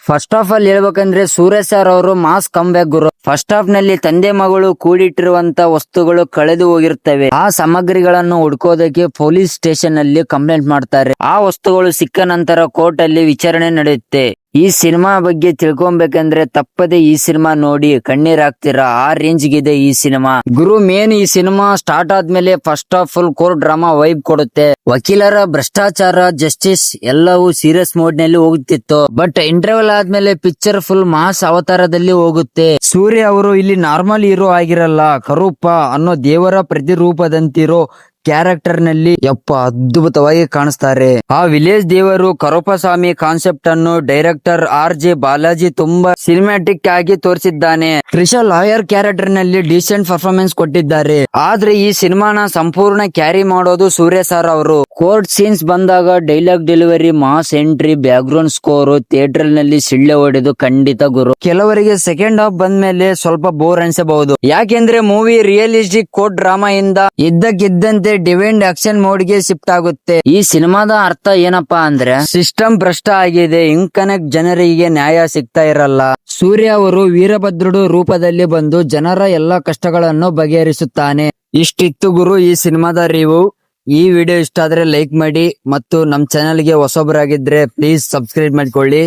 First of all ಹೇಳ್ಬೇಕಂದ್ರೆ ಸೂರ್ಯ sir ಅವರು mass comeback ಗುರು. First half ನಲ್ಲಿ ತಂದೆ ಮಗಳು ಕೂಡಿಟ್ಟಿರುವಂತ ವಸ್ತುಗಳು ಕಳೆದು ಹೋಗಿರ್ತವೆ. ಆ ಸಾಮಗ್ರಿಗಳನ್ನು ಹುಡ್ಕೋದಕ್ಕೆ ಪೊಲೀಸ್ ಸ್ಟೇಷನ್ ನಲ್ಲಿ ಕಂಪ್ಲೇಂಟ್ ಮಾಡ್ತಾರೆ. ಆ ವಸ್ತುಗಳು ಸಿಕ್ಕ ನಂತರ ಕೋರ್ಟ್ ಅಲ್ಲಿ ವಿಚಾರಣೆ ನಡೆಯುತ್ತೆ. ಈ ಸಿನಿಮಾ ಬಗ್ಗೆ ತಿಳ್ಕೊಬೇಕಂದ್ರೆ ತಪ್ಪದೆ ಈ ಸಿನಿಮಾ ನೋಡಿ ಕಣ್ಣೀರ್ ಹಾಕ್ತೀರಾ, ಆ ರೇಂಜ್ ಗಿದೆ ಈ ಸಿನಿಮಾ ಗುರು. ಮೇನ್ ಈ ಸಿನಿಮಾ ಸ್ಟಾರ್ಟ್ ಆದ್ಮೇಲೆ first of full court drama vibe ಕೊಡುತ್ತೆ. ವಕೀಲರ ಭ್ರಷ್ಟಾಚಾರ, ಜಸ್ಟಿಸ್ ಎಲ್ಲವೂ ಸೀರಿಯಸ್ ಮೋಡ್ ನಲ್ಲಿ ಹೋಗುತ್ತಿತ್ತು. ಬಟ್ ಇಂಟರ್ವಲ್ ಆದ್ಮೇಲೆ ಪಿಕ್ಚರ್ ಫುಲ್ ಮಾಸ್ ಅವತಾರದಲ್ಲಿ ಹೋಗುತ್ತೆ. ಸೂರ್ಯ ಅವರು ಇಲ್ಲಿ ನಾರ್ಮಲ್ ಹೀರೋ ಆಗಿರಲ್ಲ, ಕರೂಪ ಅನ್ನೋ ದೇವರ ಪ್ರತಿರೂಪದಂತಿರೋ ಕ್ಯಾರೆಕ್ಟರ್ ನಲ್ಲಿ ಅದ್ಭುತವಾಗಿ ಕಾಣಿಸ್ತಾರೆ. ಆ ವಿಲೇಜ್ ದೇವರು ಕರೂಪಸ್ವಾಮಿ ಕಾನ್ಸೆಪ್ಟ್ ಅನ್ನು ಡೈರೆಕ್ಟರ್ RJ ಬಾಲಾಜಿ ತುಂಬಾ ಸಿನಿಮ್ಯಾಟಿಕ್ ಆಗಿ ತೋರಿಸಿದ್ದಾನೆ. ತ್ರಿಷಾ ಲಾಯರ್ ಕ್ಯಾರೆಕ್ಟರ್ ನಲ್ಲಿ ಡೀಸೆಂಟ್ ಪರ್ಫಾರ್ಮೆನ್ಸ್ ಕೊಟ್ಟಿದ್ದಾರೆ. ಆದ್ರೆ ಈ ಸಿನಿಮಾನ ಸಂಪೂರ್ಣ ಕ್ಯಾರಿ ಮಾಡೋದು ಸೂರ್ಯ ಸರ್ ಅವರು. ಕೋರ್ಟ್ ಸೀನ್ಸ್ ಬಂದಾಗ dialogue delivery, mass entry, background score theatre ನಲ್ಲಿ ಸಿಳ್ಳೆ ಹೊಡೆದು ಖಂಡಿತ ಗುರು. ಕೆಲವರಿಗೆ ಸೆಕೆಂಡ್ ಹಾಫ್ ಬಂದ್ಮೇಲೆ ಸ್ವಲ್ಪ ಬೋರ್ ಅನ್ಸಬಹುದು, ಯಾಕೆಂದ್ರೆ ಮೂವಿ ರಿಯಲಿಸ್ಟಿಕ್ ಕೋರ್ಟ್ ಡ್ರಾಮಾ ಇಂದ ಇದ್ದಕ್ಕಿದ್ದಂತೆ ಡಿವೈನ್ ಆಕ್ಷನ್ ಮೋಡ್ ಗೆ ಶಿಫ್ಟ್ ಆಗುತ್ತೆ. ಈ ಸಿನಿಮಾದ ಅರ್ಥ ಏನಪ್ಪಾ ಅಂದ್ರೆ ಸಿಸ್ಟಮ್ ಭ್ರಷ್ಟ ಆಗಿದೆ, ಇಂಕನೆಕ್ಟ್ ಜನರಿಗೆ ನ್ಯಾಯ ಸಿಗ್ತಾ ಇರಲ್ಲ. ಸೂರ್ಯ ಅವರು ವೀರಭದ್ರುಡು ರೂಪದಲ್ಲಿ ಬಂದು ಜನರ ಎಲ್ಲಾ ಕಷ್ಟಗಳನ್ನು ಬಗೆಹರಿಸುತ್ತಾನೆ. ಇಷ್ಟಿತ್ತು ಗುರು ಈ ಸಿನಿಮಾದ ರಿವ್ಯೂ. ಈ ವಿಡಿಯೋ ಇಷ್ಟ ಆದ್ರೆ ಲೈಕ್ ಮಾಡಿ ಮತ್ತು ನಮ್ ಚಾನೆಲ್ ಗೆ ಹೊಸಬರಾಗಿದ್ರೆ ಪ್ಲೀಸ್ ಸಬ್ಸ್ಕ್ರೈಬ್ ಮಾಡ್ಕೊಳ್ಳಿ.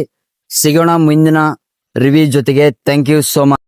ಸಿಗೋಣ ಮುಂದಿನ ರಿವ್ಯೂ ಜೊತೆಗೆ. Thank you so much.